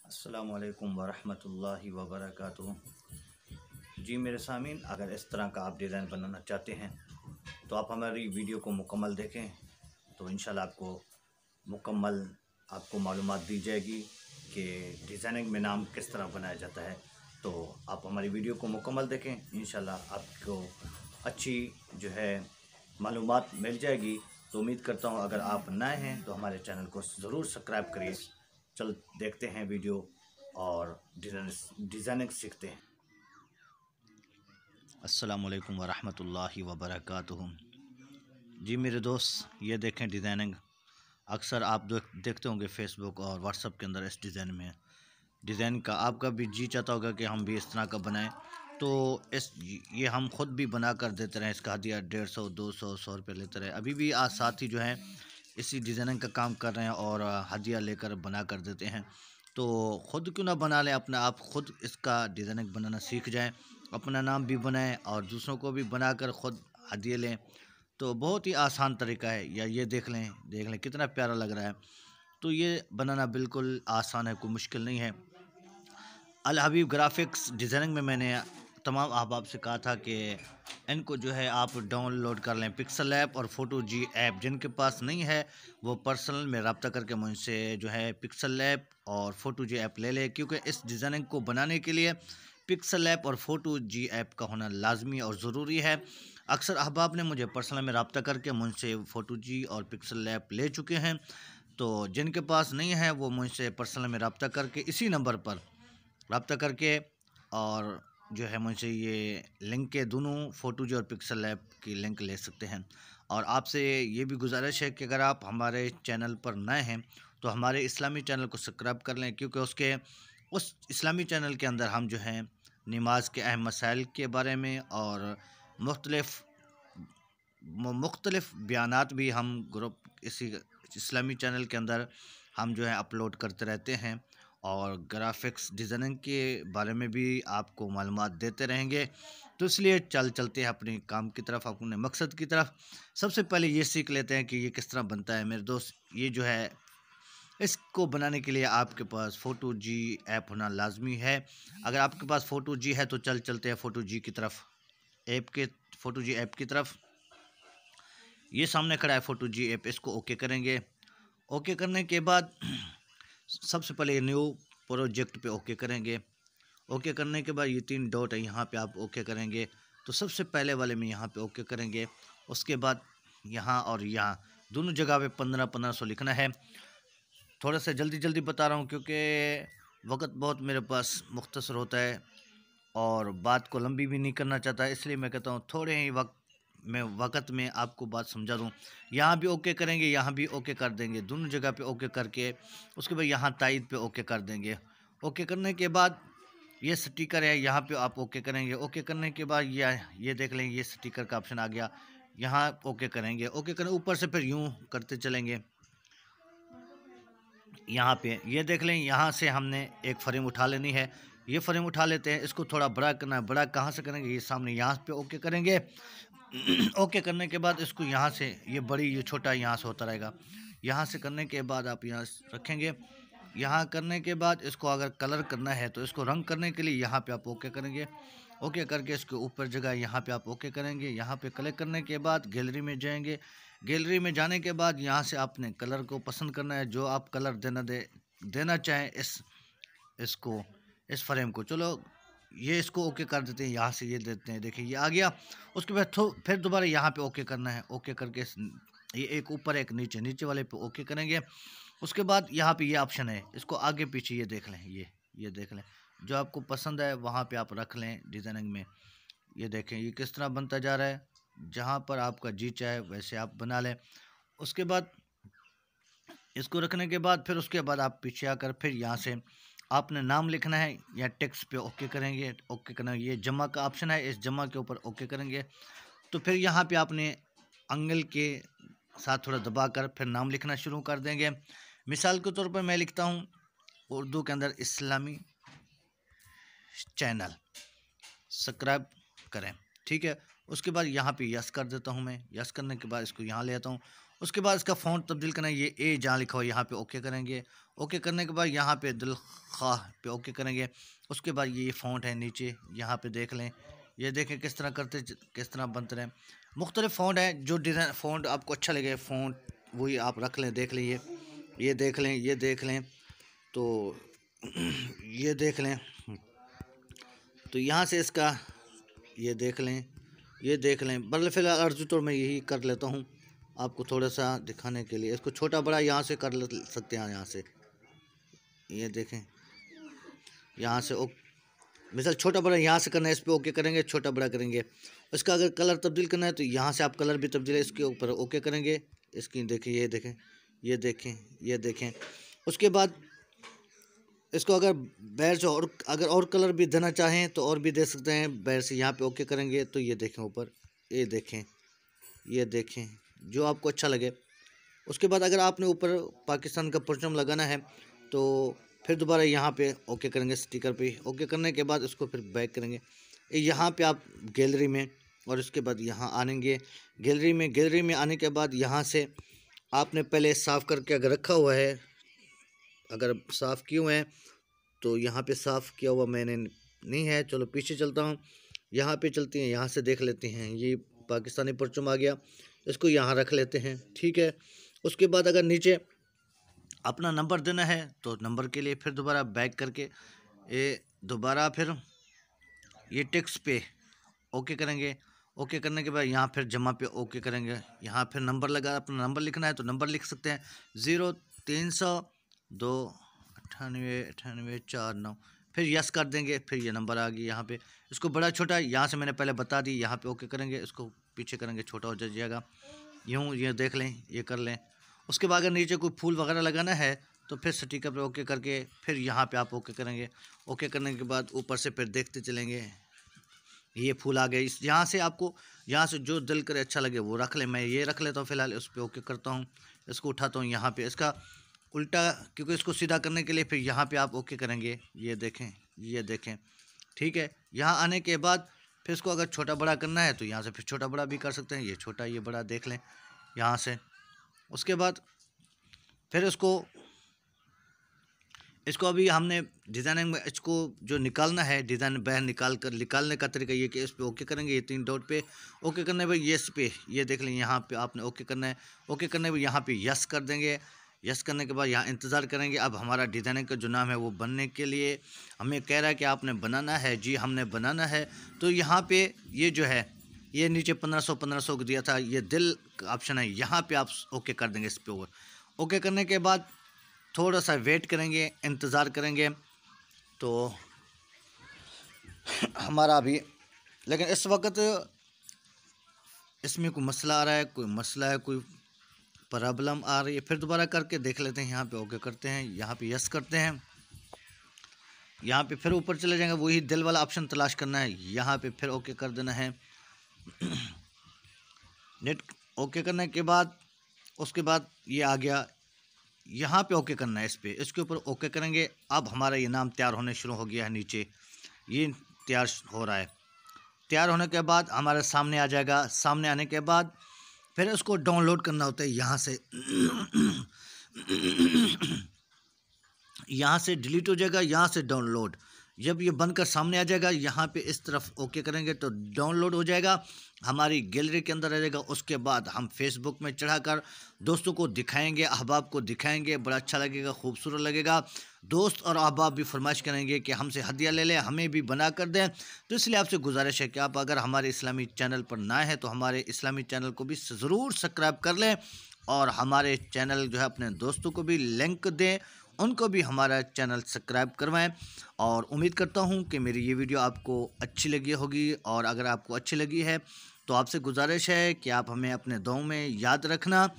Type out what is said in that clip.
अस्सलामु अलैकुम वरहमतुल्लाहि वबरकातुहू। जी मेरे सामीन, अगर इस तरह का आप डिज़ाइन बनाना चाहते हैं तो आप हमारी वीडियो को मुकम्मल देखें, तो इंशाल्लाह आपको मुकम्मल मालूमात दी जाएगी कि डिज़ाइनिंग में नाम किस तरह बनाया जाता है। तो आप हमारी वीडियो को मुकम्मल देखें, इंशाल्लाह आपको अच्छी जो है मालूमात मिल जाएगी। तो उम्मीद करता हूँ अगर आप नए हैं तो हमारे चैनल को ज़रूर सब्सक्राइब करिए। चल देखते हैं वीडियो और डिज़ाइनिंग सीखते हैं। अस्सलामु अलैकुम वरहमतुल्लाहि वबरकातुहू। जी मेरे दोस्त, ये देखें डिज़ाइनिंग। अक्सर आप देखते होंगे फेसबुक और व्हाट्सएप के अंदर इस डिज़ाइन का आपका भी जी चाहता होगा कि हम भी इस तरह का बनाएं। तो इस ये हम ख़ुद भी बना कर देते रहे। इसका हदिया 150, 200, 100 रुपये लेते रहे। अभी भी आज साथी जो हैं इसी डिज़ाइनिंग का काम कर रहे हैं और हदिया लेकर बना कर देते हैं। तो ख़ुद क्यों ना बना लें, अपना आप ख़ुद इसका डिज़ाइनिंग बनाना सीख जाएं, अपना नाम भी बनाएं और दूसरों को भी बनाकर ख़ुद हदिया लें। तो बहुत ही आसान तरीका है। या ये देख लें कितना प्यारा लग रहा है। तो ये बनाना बिल्कुल आसान है, कोई मुश्किल नहीं है। अल हबीब ग्राफिक्स डिज़ाइनिंग में मैंने तमाम अहबाब से कहा था कि इनको जो है आप डाउनलोड कर लें, पिक्सल ऐप और फ़ोटो जी ऐप। जिनके पास नहीं है वो पर्सनल में रब्ता करके मुझसे जो है पिक्सल ऐप और फ़ोटो जी ऐप ले लें, क्योंकि इस डिज़ाइनिंग को बनाने के लिए पिक्सल ऐप और फ़ोटो जी ऐप का होना लाजमी और ज़रूरी है। अक्सर अहबाब ने मुझे पर्सनल में रब्ता करके मुझसे फ़ोटो जी और पिक्सल ऐप ले चुके हैं। तो जिनके पास नहीं है वो मुझसे पर्सनल में रब्ता करके इसी नंबर पर रब्ता करके और जो है मुझसे ये लिंक के दोनों फ़ोटो जी और पिक्सल ऐप की लिंक ले सकते हैं। और आपसे ये भी गुजारिश है कि अगर आप हमारे चैनल पर नए हैं तो हमारे इस्लामी चैनल को सब्सक्राइब कर लें, क्योंकि उस इस्लामी चैनल के अंदर हम जो हैं नमाज के अहम मसाइल के बारे में और मुख्तलिफ़ बयानात भी हम ग्रुप इसी इस्लामी चैनल के अंदर हम जो है अपलोड करते रहते हैं। और ग्राफिक्स डिज़ाइनिंग के बारे में भी आपको मालूमात देते रहेंगे। तो इसलिए चलते हैं अपने काम की तरफ, अपने मकसद की तरफ। सबसे पहले ये सीख लेते हैं कि ये किस तरह बनता है मेरे दोस्त। ये जो है इसको बनाने के लिए आपके पास फ़ोटो जी ऐप होना लाजमी है। अगर आपके पास फ़ोटो जी है तो चलते हैं फ़ोटो जी की तरफ, फ़ोटो जी ऐप की तरफ। ये सामने खड़ा है फ़ोटो जी ऐप, इसको ओके करेंगे। ओके करने के बाद सबसे पहले न्यू प्रोजेक्ट पे ओके करेंगे। ओके करने के बाद ये 3 डॉट है, यहाँ पे आप ओके करेंगे। तो सबसे पहले वाले में यहाँ पे ओके करेंगे। उसके बाद यहाँ और यहाँ दोनों जगह पे 1500 लिखना है। थोड़ा सा जल्दी बता रहा हूँ क्योंकि वक्त बहुत मेरे पास मुख्तसर होता है और बात को लंबी भी नहीं करना चाहता, इसलिए मैं कहता हूँ थोड़े ही वक्त में आपको बात समझा दूँ। यहाँ भी ओके करेंगे, यहाँ भी ओके कर देंगे, दोनों जगह पे ओके करके उसके बाद यहाँ तायद पे ओके कर देंगे। ओके करने के बाद ये स्टिकर है, यहाँ पे आप ओके करेंगे। ओके करने के बाद ये देख लें, ये स्टिकर का ऑप्शन आ गया, यहाँ ओके करेंगे। ओके करें ऊपर से फिर यूँ करते चलेंगे। यहाँ पे ये देख लें, यहाँ से हमने एक फ्रेम उठा लेनी है। ये फ्रेम उठा लेते हैं, इसको थोड़ा बड़ा करना है। बड़ा कहाँ से करेंगे, ये सामने यहाँ पे ओके करेंगे। ओके करने के बाद इसको यहाँ से ये बड़ी ये छोटा यहाँ से होता रहेगा। यहाँ से करने के बाद आप यहाँ रखेंगे। यहाँ करने के बाद इसको अगर कलर करना है तो इसको रंग करने के लिए यहाँ पे आप ओके करेंगे। ओके करके इसके ऊपर जगह यहाँ पे आप ओके करेंगे। यहाँ पे क्लिक करने के बाद गैलरी में जाएंगे। गैलरी में जाने के बाद यहाँ से आपने कलर को पसंद करना है, जो आप कलर देना चाहें इस फ्रेम को। चलो ये इसको ओके कर देते हैं, यहाँ से ये देते हैं, देखिए ये आ गया। उसके बाद फिर दोबारा यहाँ पे ओके करना है। ओके करके ये एक ऊपर एक नीचे वाले पे ओके करेंगे। उसके बाद यहाँ पे ये ऑप्शन है, इसको आगे पीछे ये देख लें, ये देख लें, जो आपको पसंद है वहाँ पे आप रख लें डिज़ाइनिंग में। ये देखें ये किस तरह बनता जा रहा है, जहाँ पर आपका जी चाहे वैसे आप बना लें। उसके बाद इसको रखने के बाद फिर उसके बाद आप पीछे आकर फिर यहाँ से आपने नाम लिखना है या टेक्स्ट पे ओके करेंगे। ओके करना, ये जमा का ऑप्शन है, इस जमा के ऊपर ओके करेंगे। तो फिर यहाँ पे आपने एंगल के साथ थोड़ा दबाकर फिर नाम लिखना शुरू कर देंगे। मिसाल के तौर पर मैं लिखता हूँ उर्दू के अंदर इस्लामी चैनल, सब्सक्राइब करें, ठीक है। उसके बाद यहाँ पे यस कर देता हूँ मैं। यस करने के बाद इसको यहाँ ले आता हूँ उसके बाद इसका फ़ॉन्ट तब्दील करना है, ये ए जहाँ लिखा हो यहाँ पे ओके करेंगे। ओके करने के बाद यहाँ पे दिल खाह पे ओके करेंगे। उसके बाद ये फ़ॉन्ट है नीचे, यहाँ पे देख लें, ये देखें किस तरह करते किस तरह बनते रहे। मुख्तलिफ फ़ॉन्ट है, जो डिज़ाइन फ़ॉन्ट आपको अच्छा लगे फ़ॉन्ट वही आप रख लें। देख लें, ये देख लें, ये देख लें, तो ये देख लें, तो यहाँ से इसका ये देख लें, ये देख लें। बल्कि फ़िलहाल अर्ज़ी तौर मैं यही कर लेता हूँ आपको थोड़ा सा दिखाने के लिए। इसको छोटा बड़ा यहाँ से कर सकते हैं, यहाँ से ये देखें, यहाँ से मिसाल छोटा बड़ा यहाँ से करना है, इस पर ओके करेंगे, छोटा बड़ा करेंगे। इसका अगर कलर तब्दील करना है तो यहाँ से आप कलर भी तब्दील है इसके ऊपर ओके करेंगे। इसकी देखें, ये देखें, ये देखें, ये देखें। उसके बाद इसको अगर बैर से और अगर और कलर भी देना चाहें तो और भी दे सकते हैं बैर से। यहाँ पे ओके करेंगे तो ये देखें ऊपर, ये देखें, ये देखें, जो आपको अच्छा लगे। उसके बाद अगर आपने ऊपर पाकिस्तान का परचम लगाना है तो फिर दोबारा यहाँ पे ओके करेंगे, स्टिकर पे ओके करने के बाद इसको फिर बैक करेंगे। यहाँ पे आप गैलरी में, और उसके बाद यहाँ आएंगे गैलरी में आने के बाद यहाँ से आपने पहले साफ़ करके अगर रखा हुआ है, अगर साफ़ किए हुए हैं तो यहाँ पे साफ़ किया हुआ मैंने नहीं है। चलो पीछे चलता हूँ, यहाँ पे चलते हैं, यहाँ से देख लेते हैं। ये पाकिस्तानी परचम आ गया, इसको यहाँ रख लेते हैं, ठीक है। उसके बाद अगर नीचे अपना नंबर देना है तो नंबर के लिए फिर दोबारा बैक करके ये दोबारा फिर ये टेक्स्ट पे ओके करेंगे। ओके करने के बाद यहाँ फिर जमा पे ओके करेंगे। यहाँ फिर नंबर लगा, अपना नंबर लिखना है तो नंबर लिख सकते हैं 0302989449। फिर यस कर देंगे, फिर ये नंबर आ गया यहाँ पे। इसको बड़ा छोटा यहाँ से मैंने पहले बता दी, यहाँ पे ओके करेंगे, इसको पीछे करेंगे, छोटा हो जाएगा। यूँ ये देख लें, ये कर लें। उसके बाद अगर नीचे कोई फूल वगैरह लगाना है तो फिर स्टिकर पे ओके करके फिर यहाँ पे आप ओके करेंगे। ओके करने के बाद ऊपर से फिर देखते चलेंगे, ये फूल आ गए। इस यहाँ से आपको यहाँ से जो दिल करे अच्छा लगे वो रख ले। मैं ये रख लेता हूँ फ़िलहाल, उस पर ओके करता हूँ। इसको उठाता हूँ यहाँ पे, इसका उल्टा, क्योंकि इसको सीधा करने के लिए फिर यहाँ पे आप ओके करेंगे। ये देखें, ये देखें, ठीक है। यहाँ आने के बाद फिर इसको अगर छोटा बड़ा करना है तो यहाँ से फिर छोटा बड़ा भी कर सकते हैं। ये छोटा, ये बड़ा देख लें यहाँ से। उसके बाद फिर इसको अभी हमने डिज़ाइनिंग में इसको जो निकालना है, डिज़ाइन बाहर निकालने का तरीका ये कि इस पे ओके करेंगे, ये 3 डॉट पे ओके करने पे यस पे, ये देख लें यहाँ पे आपने ओके करना है। ओके करने पे यहाँ पे यस कर देंगे। यस करने के बाद यहाँ इंतज़ार करेंगे। अब हमारा डिज़ाइनिंग का जो नाम है वो बनने के लिए हमें कह रहा है कि आपने बनाना है। जी हमने बनाना है। तो यहाँ पर ये जो है, ये नीचे 1500 को दिया था, ये दिल का ऑप्शन है, यहाँ पे आप ओके कर देंगे इस पे ऊपर। ओके करने के बाद थोड़ा सा वेट करेंगे, इंतज़ार करेंगे। तो हमारा अभी, लेकिन इस वक्त इसमें कोई मसला आ रहा है, कोई मसला है, कोई प्रॉब्लम आ रही है। फिर दोबारा करके देख लेते हैं। यहाँ पे ओके करते हैं, यहाँ पे यस करते हैं। यहाँ पे फिर ऊपर चले जाएंगे, वही दिल वाला ऑप्शन तलाश करना है, यहाँ पे फिर ओके कर देना है। नेट ओके करने के बाद उसके बाद ये आ गया, यहाँ पे ओके करना है इस पे, इसके ऊपर ओके करेंगे। अब हमारा ये नाम तैयार होने शुरू हो गया है। नीचे ये तैयार हो रहा है। तैयार होने के बाद हमारे सामने आ जाएगा। सामने आने के बाद फिर इसको डाउनलोड करना होता है यहाँ से। यहाँ से डिलीट हो जाएगा, यहाँ से डाउनलोड। जब ये बनकर सामने आ जाएगा, यहाँ पे इस तरफ ओके करेंगे तो डाउनलोड हो जाएगा, हमारी गैलरी के अंदर आ जाएगा। उसके बाद हम फेसबुक में चढ़ाकर दोस्तों को दिखाएंगे, अहबाब को दिखाएंगे, बड़ा अच्छा लगेगा, खूबसूरत लगेगा। दोस्त और अहबाब भी फरमाइश करेंगे कि हमसे हदिया ले लें, हमें भी बना कर दें। तो इसलिए आपसे गुजारिश है कि आप अगर हमारे इस्लामी चैनल पर ना हैं तो हमारे इस्लामी चैनल को भी ज़रूर सब्सक्राइब कर लें, और हमारे चैनल जो है अपने दोस्तों को भी लिंक दें, उनको भी हमारा चैनल सब्सक्राइब करवाएं। और उम्मीद करता हूं कि मेरी ये वीडियो आपको अच्छी लगी होगी, और अगर आपको अच्छी लगी है तो आपसे गुजारिश है कि आप हमें अपने दुआओं में याद रखना।